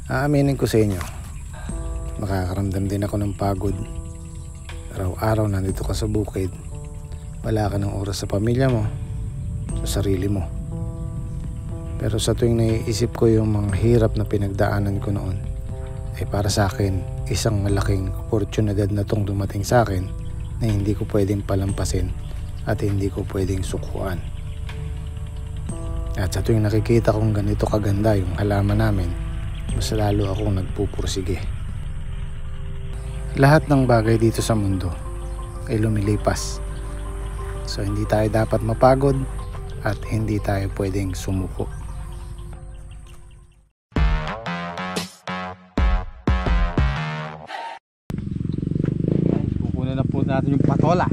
Aaminin ko sa inyo, makakaramdam din ako ng pagod. Araw-araw nandito ka sa bukid, wala ka ng oras sa pamilya mo, sa sarili mo. Pero sa tuwing naiisip ko yung mga hirap na pinagdaanan ko noon, ay para sa akin isang malaking oportunidad na tong dumating sa akin na hindi ko pwedeng palampasin at hindi ko pwedeng sukuan. At sa tuwing nakikita kong ganito kaganda yung halaman namin, mas lalo akong nagpupursige. Lahat ng bagay dito sa mundo ay lumilipas. So hindi tayo dapat mapagod at hindi tayo pwedeng sumuko. Kukunin na po natin yung patola.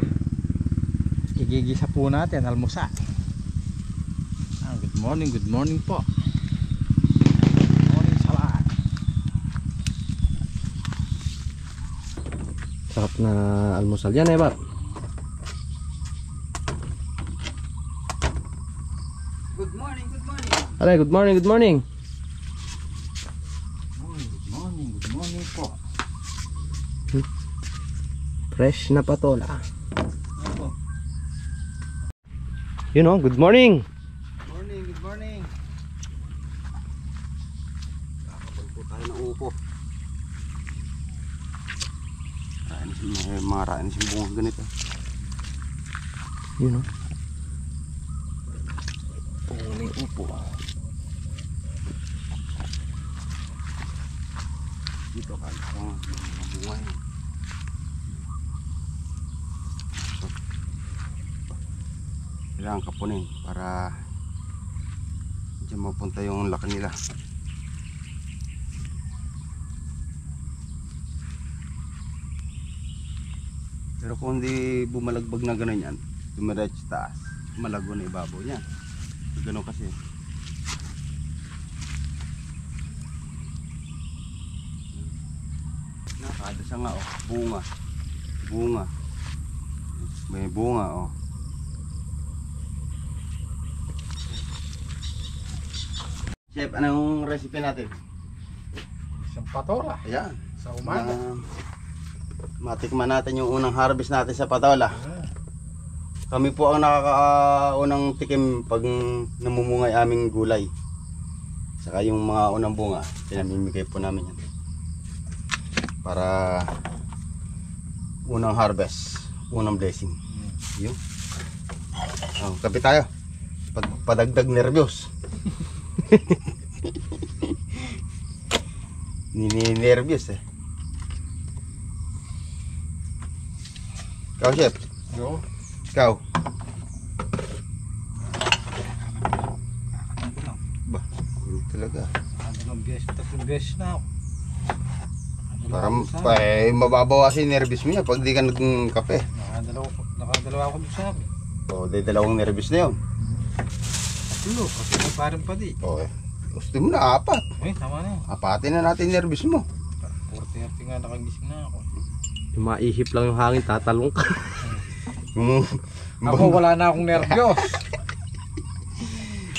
Igigisa po natin, almusal. Good morning po. Good morning sa lahat. Sarap na almusal yan Bab. Good morning. Alay, good morning. Good morning po. Fresh na patola. Yun o, good morning. Good morning. Kakapal po tayo ng upo. Mga rainis yung bunga ganito. Yun o. Punguni upo. Dito ka mga bunga yun. Kailangan kapunin para diyan mapunta yung laki nila. Pero kung hindi bumalagbag na gano'n yan, dumiretso sa taas, malago na ibabaw niya. Gano'n kasi. Nakada siya nga oh, bunga. May bunga oh. Chef, anong recipe natin? Isang patola Ayan. sa umaga. Matikman natin yung unang harvest natin sa patola. Kami po ang nakakaunang tikim pag namumungay aming gulay. Saka yung mga unang bunga, pinamimigay po namin yan. Para unang harvest, unang blessing. Yun. Kape tayo. Padagdag nervyos. Nini-nervyos eh. Ikaw, chef? Yo. Ikaw? Ba, yun talaga. Tatlong beses na ako. Parang mababawasin yung nervyos mo niya pag di ka nagkape. Nakadalawa ako doon sa akin. O, dalawang nervyos na yun. Tulo, kasi may parang padi. Okay. Gusto mo na, apat. Ay, tama na yun. Apatin na natin yung nervyos mo. 40 nga nakagising na ako. Yung maihip lang yung hangin, tatalong ka. Ako wala na akong nervyos.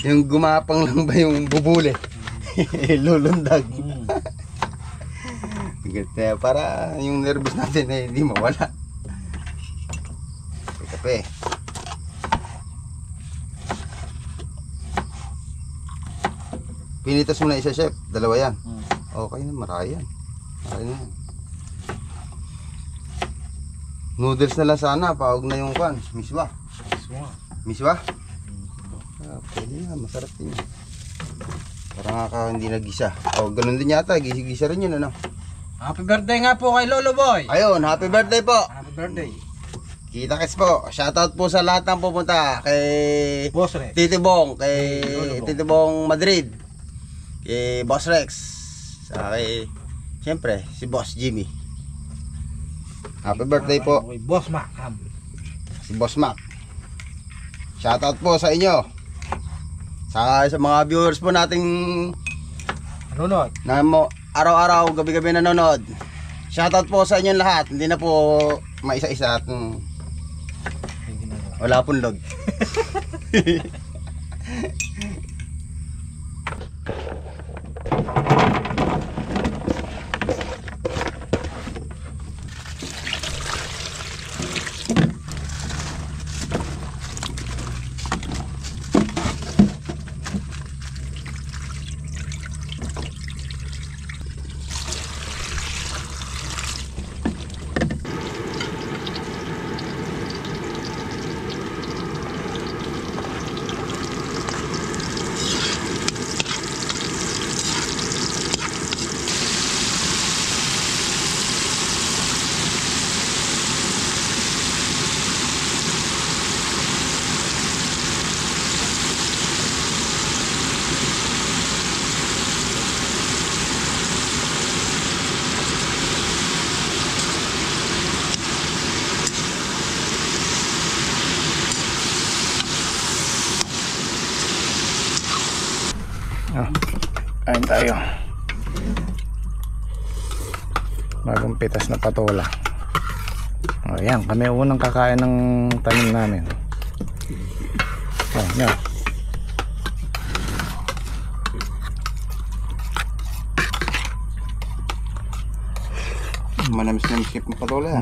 Yung gumapang lang ba yung bubule? Lulundag. Para yung nervyos natin ay hindi mawala. Kape. Pinitas mo na isa, chef. Dalawa yan. Okay na, marami yan. Marami na yan. Noodles na lang sana. Pawag na yung kan. Miswa. Miswa? Pwede na. Masarap din yan. Parang nga hindi nagisa. O, ganun din yata. Gisa rin yun, ano? Happy birthday nga po kay Lolo Boy. Ayun, happy birthday po. Happy birthday. Kita-kits po. Shoutout po sa lahat ng pupunta. Kay Boss Rex. Titibong. Kay Lolo Bong. Titibong Madrid. Kay Boss Rex. Sa kay, siyempre, si Boss Jimmy. Happy birthday po. Kay Boss Mac. Si Boss Mac. Shoutout po sa inyo. Sa mga viewers po nating Nanonood. na araw-araw, gabi-gabi nanonood. Shoutout po sa inyong lahat. Hindi na po maisa-isa at wala pong load. Kain tayo. Bagong pitas na patola. Ayan, kami unang kakain ng tanim namin. Oh, yan. Manamis na miskip ng patola.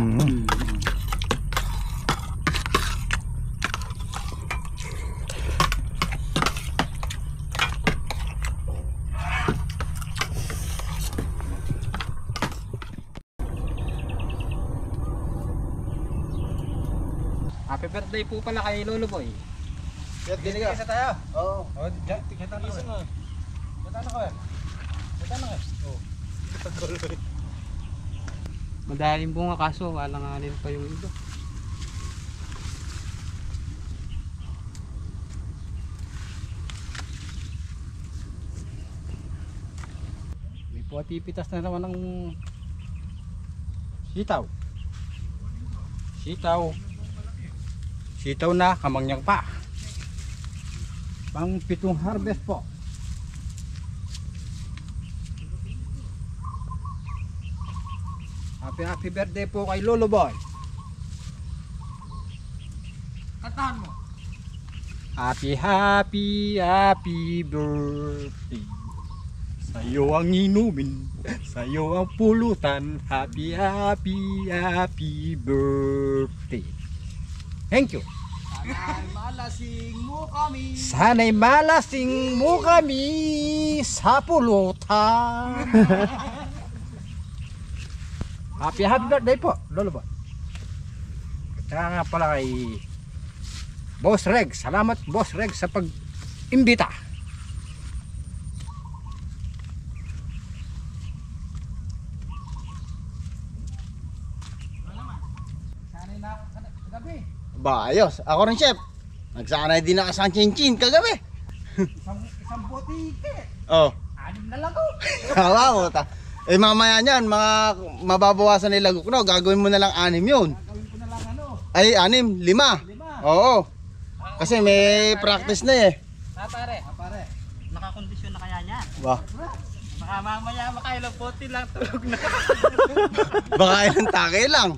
Happy birthday po pala kay Lolo Boy. Isa tayo. Oo. Oh, kita na ko. Madaling bunga kaso alanganin pa yung iba. May puwatipitas na naman ng sitaw. Sitaw na, kamangyang pa. Pang 7 harvest po. Happy birthday po kay Lolo Boy. Kantahan mo. Happy birthday. Sa'yo ang inumin, sa'yo ang pulutan. Happy birthday. Thank you. Sana'y malasing mo kami sa pulutan. Happy birthday po, Lolo Boy. Kaya nga pala kay Boss Reg. Salamat Boss Reg sa pag-imbita. Sana'y na kagabi. Ba, ayos. Ako rin, chef. Nagsanay din ako sa chinchin kagabi. Isang botike. Oh. 6 na lang ko. Hawa mo ta. Eh mamaya niyan, mga mababawasan nila gukno, gagawin mo na lang 6 yun. Gawin ko na lang ano. Ay, 6, 5. Oo. Kasi may practice na eh. Pare. Nakakondisyon na kaya niyan. Ba. Baka mamaya makailang bote lang tulog na. Baka ilang take lang.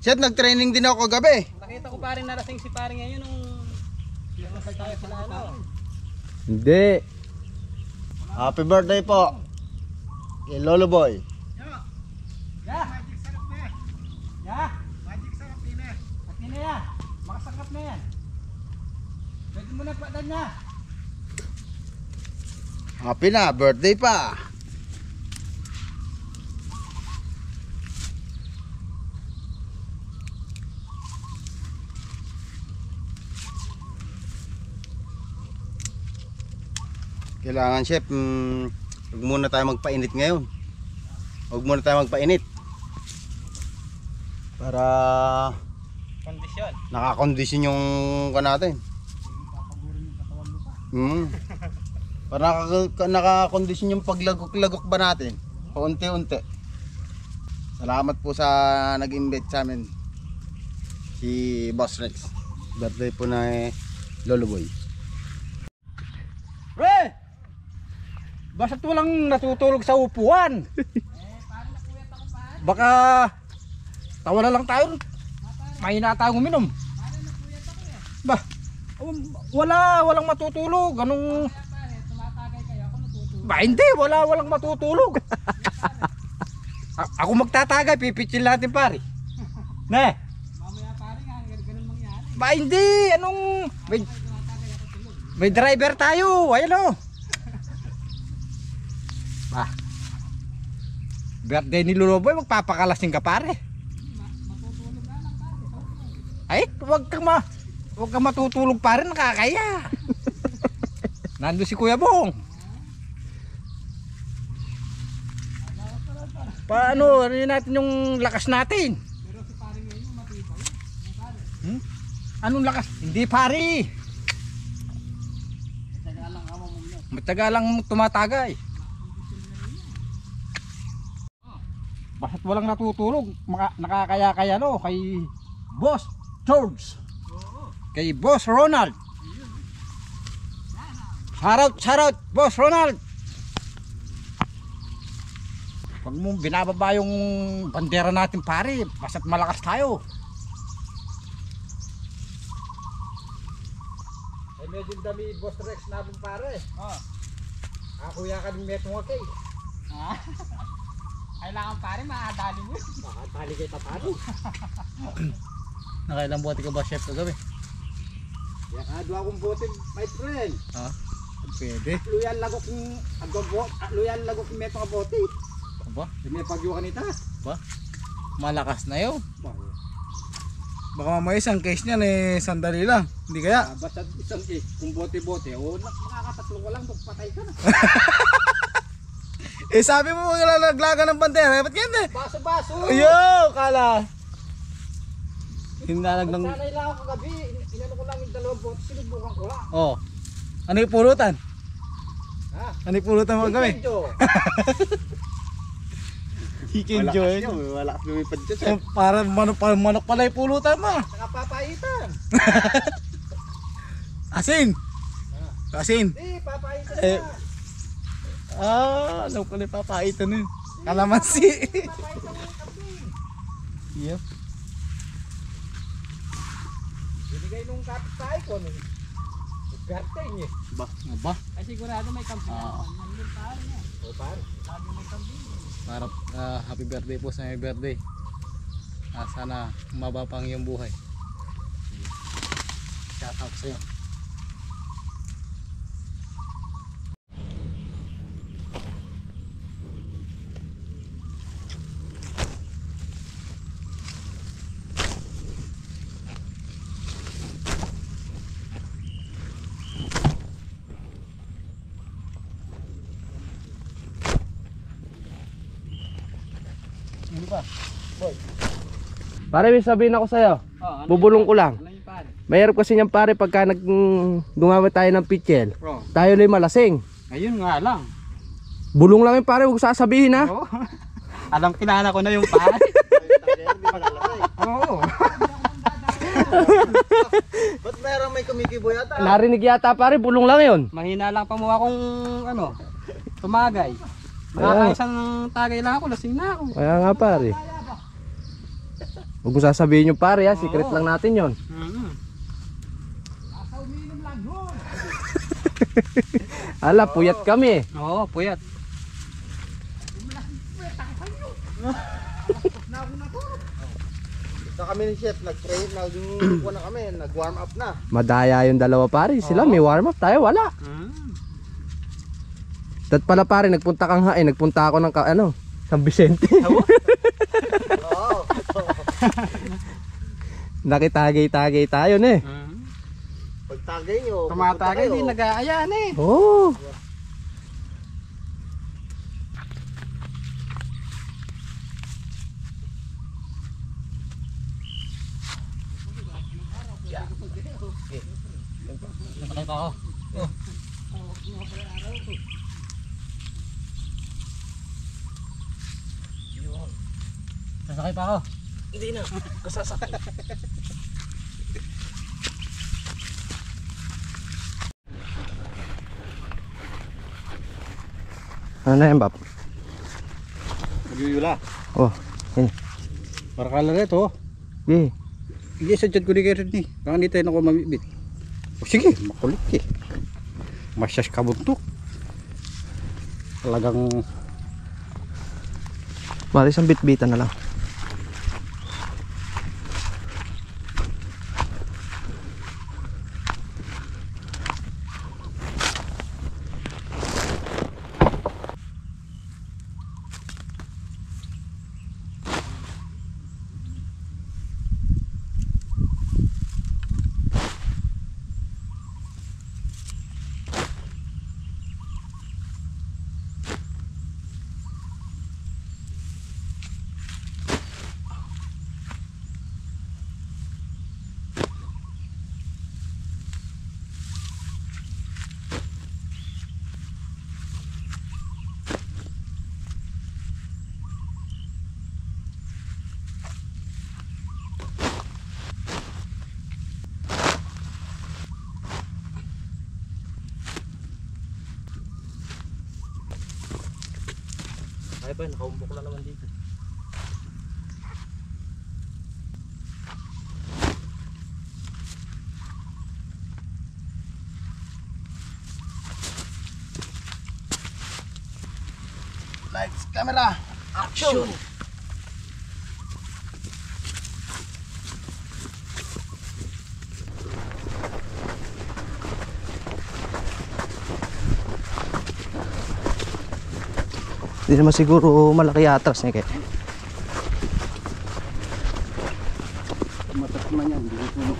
Nag-training din ako kagabi. Nakita ko paring narasing si paring ngayon nung tayo sila ano. Hindi. Happy birthday po. Kay Lolo Boy. Ya. Magic sarap na yan. Ya. Magic sarap din eh. At yun na yan. Makasakap na yan. Pwede mo na padan niya. Happy na, birthday pa. Kailangan chef, huwag muna tayo magpainit ngayon. Huwag muna tayo magpainit. Para Kondisyon. nakakondisyon yung natin. Para nakakondisyon yung paglagok-lagok ba natin. Paunti-unti. Salamat po sa nag-invite sa amin. Si Boss Rex. Birthday po na Lolo Boy. Pre! Basta't walang natutulog sa upuan. Baka tawa na lang tayo. Mahina tayong uminom. Ba, walang matutulog. Anong... Ba, hindi. Walang matutulog. Ako magtatagay. Pipitsil natin pare. Ne? Ba, hindi. Anong... May driver tayo. Ayan o. Birthday ni Loloboy, magpapakalasing ka pare. Ay, huwag kang matutulog pare, nakakaya. Nandun si Kuya Bong. Paano, ano yun natin yung lakas natin? Anong lakas? Hindi pare. Matagal lang tumatagay. Basta't walang natutulog, nakakaya-kaya no, kay Boss George. Kay Boss Ronald. Shoutout, Boss Ronald. Pag mo binababa yung bandera natin pare, basta't malakas tayo. Ay medyo dami Boss Rex nabong pare. Ako ya ka din metong okay. Kailangan pare makadali mo. Makadali kayo tapado. Nakailang bote ka ba, chef, kagabi? Yakadwa akong bote, my friend. Ha? Pwede. Luyan lagok yung meto ka bote. Aba? May pagyo ka nita. Ba? Malakas na yun. Baka mamaya isang case niyan eh, sandali lang. Hindi kaya? Basta isang kung bote-bote, makakatatlo ko lang, patay ka na. Eh sabi mo maglalaglaga ng bandera, ba't ganyan eh? Baso-baso. Yo, kala. Hinalag ng... Sanay lang ako kagabi, inano ko lang yung dalawang bote, sinubukan ko lang. Oh. Ano yung pulutan? Ha? Ano yung pulutan mo kami? Medyo. Hikinjo eh. Wala kasi lumipad dyan sir. Para manok pala yung pulutan mo. Nakapapaitan. Asin. Asin. Hindi, papaitan Eh. na. Ano pala yung papaitan nun? Kalamansi. Papaitan mo yung kaping. Yep. Binigay nung kapitay ko. Birthday niya. Aba. Ay sigurado may camping nandun pare niya. O pare. Lagi may camping. Para happy birthday po sa may birthday. Sana mabapang yung buhay. Shout out sa'yo. Pare, may sabihin ako sa'yo. Bubulong ko lang. Ano yung pare? Mayroon kasi niyang pare pagka gumamit tayo ng pitchel. Bro. Tayo na malasing. Ayun nga lang. Bulong lang yung pare, huwag sasabihin ha. Oo. Alam kilala ko na yung pare. Oo. Ba't meron may kumikibo yata? Narinig yata pare, bulong lang yun. Mahina lang pa mo akong ano, tumagay. Nakakaisang tagay lang ako, lasing na ako. Kaya nga pare. Huwag mo sasabihin yung pare ha, secret lang natin yon. Ala, puyat kami. Oo, puyat. Na kami ni chef, nag-train, nag-warm up na. Madaya yung dalawa pare, sila may warm up, tayo wala. Dat pala pare, nagpunta ako ng San Vicente. Oo. Nakitagay-tagay tayo na eh. Pag tagay nyo, Tumatagay, di nag-aayaan eh. Oo. Nakakita ako. Sasakay pa ako. Hindi na, kasasakay. Ano na yan, Bap? Magyuyula. Oh, yun. Para kala rito. Yeah. Hindi sa dyan ko ni Gerard ni. Baka hindi tayo na ko mamibit. O sige, makulit eh. Masyas kabuntok. Talagang Bali, isang bit-bitan na lang. Ay ba, nakaumbok na naman dito. Lights, camera, action! Hindi naman siguro malaki atras niya kaya. Matas man yan, hindi ko.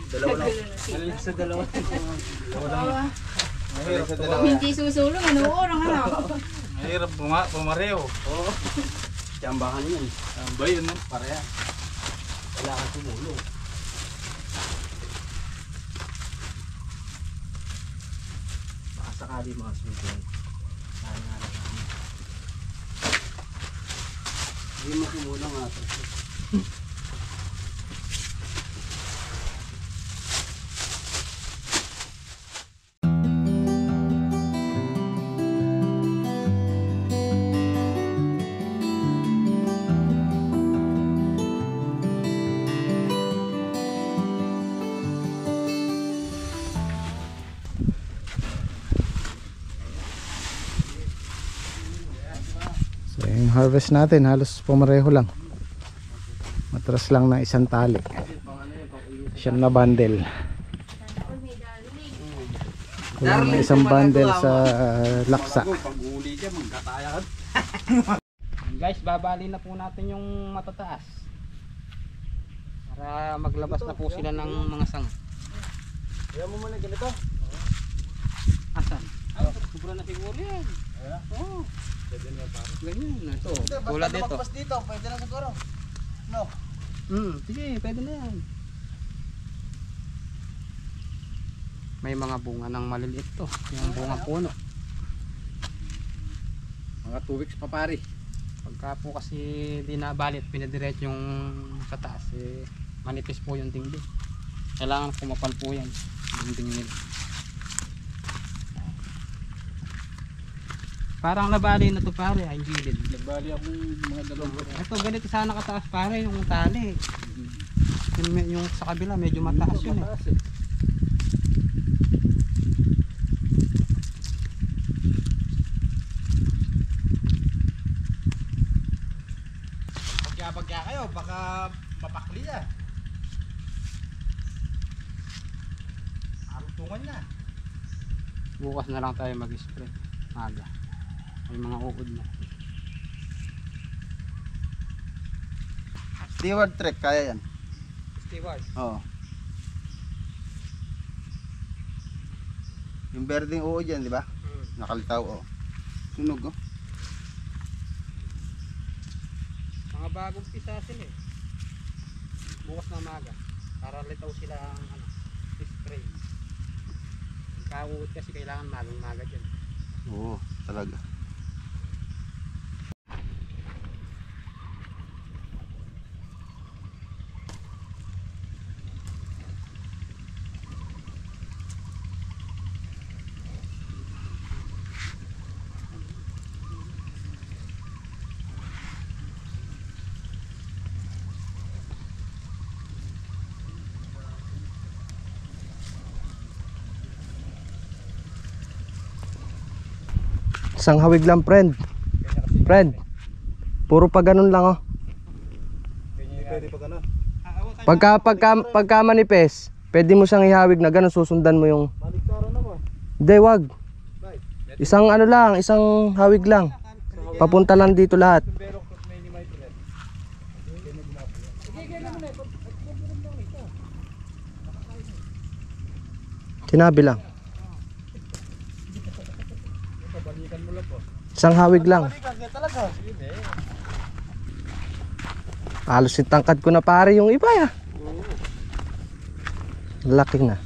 Dalawa lang. Alin sa dalawa. Mahirap sa dalawa. Hindi susulong, ano orang ano. Mahirap pumareo. Oo. Tiyambahan yun. Ba yun, no? Pareha. Wala kang tumulong. Baka sakali mga susunod. Hindi mo tumulong ata. So yung harvest natin halos pumareho lang. Matras lang na isang tali. Siyam na bundle. Kulang na isang bundle sa laksa. Pag-uli dyan, magkatayan. Guys, babali na po natin yung matataas. Para maglabas na po sila ng mga sanga. Kaya mo muna ganito. Asan? Sobra na siguro yan. Oo. Ganyan. Ito. Tulad dito. Basta dito, pwede na siguro. No. Sige, pwede na yan. May mga bunga ng maliliit to. Yung bunga puno. Mga 2 weeks pa pare. Pagka po kasi di nabalit, pinadiretso yung sa taas, eh, manipis po yung dingding. Kailangan kumapal po yan. Dingding nila. Parang nabali na to pare, ay gilid. Nagbali ako mga dalawang. Ito ganito sana kataas pare yung tali. Yung sa kabila medyo mataas yun eh. Pagya kayo, baka mapakli na. Aruntungan na. Bukas na lang tayo mag-spray. Aga. May mga uod na. Steward trek, kaya yan. Steward. Oo. Yung berdeng uod yan, di ba? Nakalitaw, oh. Sunog, oh. Mga bagong pisa sila eh. Bukas na umaga. Para litaw sila ang spray. Kauod kasi kailangan magang maga dyan. Oo, talaga. Isang hawig lang friend. Friend. Puro pa ganun lang oh. Pwede pa gano'n. Pagka manipes, pwede mo siyang ihawig na ganun, susundan mo yung. Baliktaran naman. Hindi, wag. Isang ano lang, isang hawig lang. Papunta lang dito lahat. Pero may Tinabi lang. Isang hawig lang. Halos itangkad ko na pare yung iba ya. Laki na.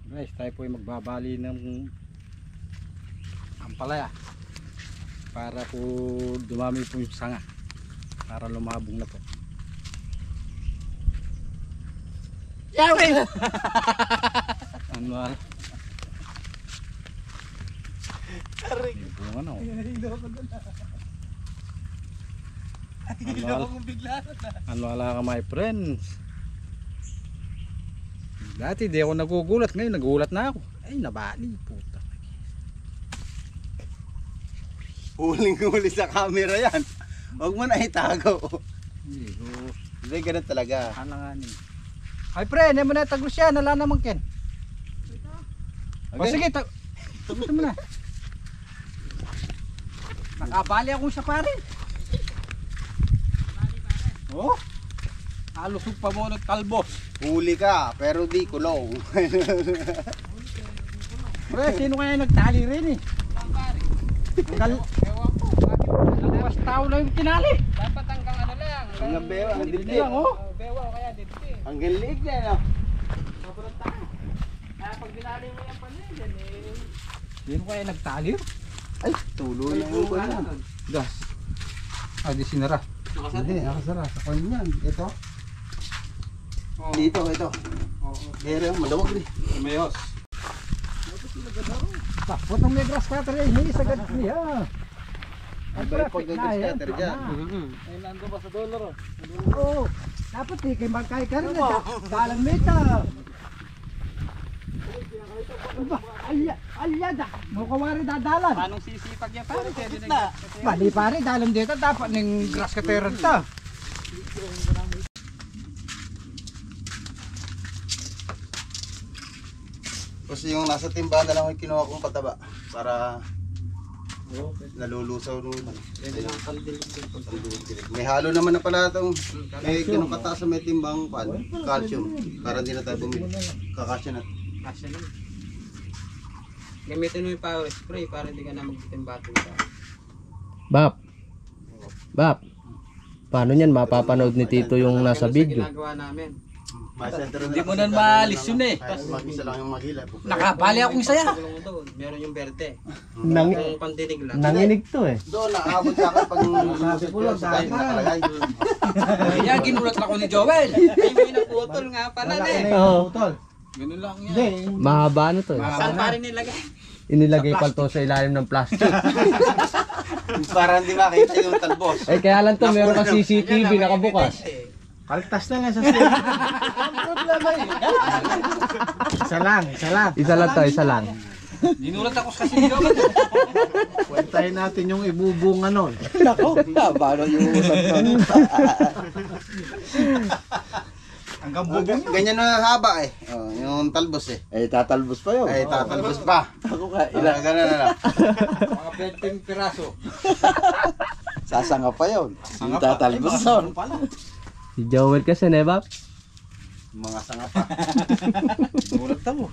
Guys, tayo po ay magbabali ng ampalaya para po dumami po yung sanga para lumabong na po. Yawi! Ano? Ano? Ano ala ka my friends? Dati di ako nagugulat, ngayon nagugulat na ako. Ay, nabali, puta. Huling-huli sa camera yan. Huwag mo na itago. Hindi, Hindi, ganun talaga. halanganin. Ay, pre, hindi mo na tagos yan, wala naman ken. O sige, tagos mo na. Nakabali akong sa pare. Oh, halusog pa mo ng kalbos. Huli ka, pero di kulong. Pre, sino kaya nagtali rin eh? Hanggang mas tao lang yung tinali. Dapat hanggang ano lang. Ang bewa, ang Hindi dibdib. lang, oh. Bewa o kaya dito eh. Ang galig na, no? Sobrang taas. Kaya pag binali mo yung panay, eh. Sino kaya nagtali? Ay, tulo na yung kuya. Das. Ah, di sinara. Hindi, nakasara. Sa kanya yan. Ito. Dito, ito. Pero malawag rin. Mayos. Tapos ang may grass cutter eh, hindi sagad niya. Ay, Iba yung pag-scatter dyan. Ay, nando ba sa dollar oh? Oo. Dapat eh, kay Markay ka rin na. Dalang meta. Alyada. Mukawari dadalan. Anong sisipag niya pare? Pwede na. Bali pare, dalam dito dapat ng grass cutter ta. Kasi yung nasa timbahan na lang yung kinuha kong pataba. Para nalulusaw nung may halo naman na pala itong may kinukata sa may timbang calcium. Para hindi na tayo bumili. Kakasya na. Kasya lang. Gamitin mo yung power spray para hindi ka na magtitimbatin ka. Bap. Paano niyan mapapanood ni Tito yung nasa video? Ginagawa namin. Hindi mo na maalis yun eh. Kahit mag-isa lang yung magila. Nakabali akong saya. Tulong doon. Meron yung berde. Nang Yung pandinig lang. nanginig to eh. Doon, nakaabot sa akin pag sabi ko lang dahil nakalagay. Kaya ginulat ako ni Joel. Ay, may naputol nga pala na eh. Oo. Ganun lang yan. Mahaba na to eh. Saan pa rin nilagay? Inilagay pa to sa ilalim ng plastic. Para hindi makita yung talbos. Eh kaya lang to, meron ka CCTV nakabukas. Kaltas na lang sa sila. Ang problema eh. Isa lang. Isa lang. Ginulat ako kasi ni Joel. Kwentahin natin yung ibubunga nun. Nako, paano yung usap to? Hanggang bubong. Ganyan na haba eh. Oh, yung talbos eh. Eh tatalbos pa yun. Ay, tatalbos pa. Ako ka, Ganun na lang. Mga 20 piraso. sasanga pa yun. Yung tatalbos yun. Si Joel kasi, ne, Bap? Mga sanga pa. Ginulat mo.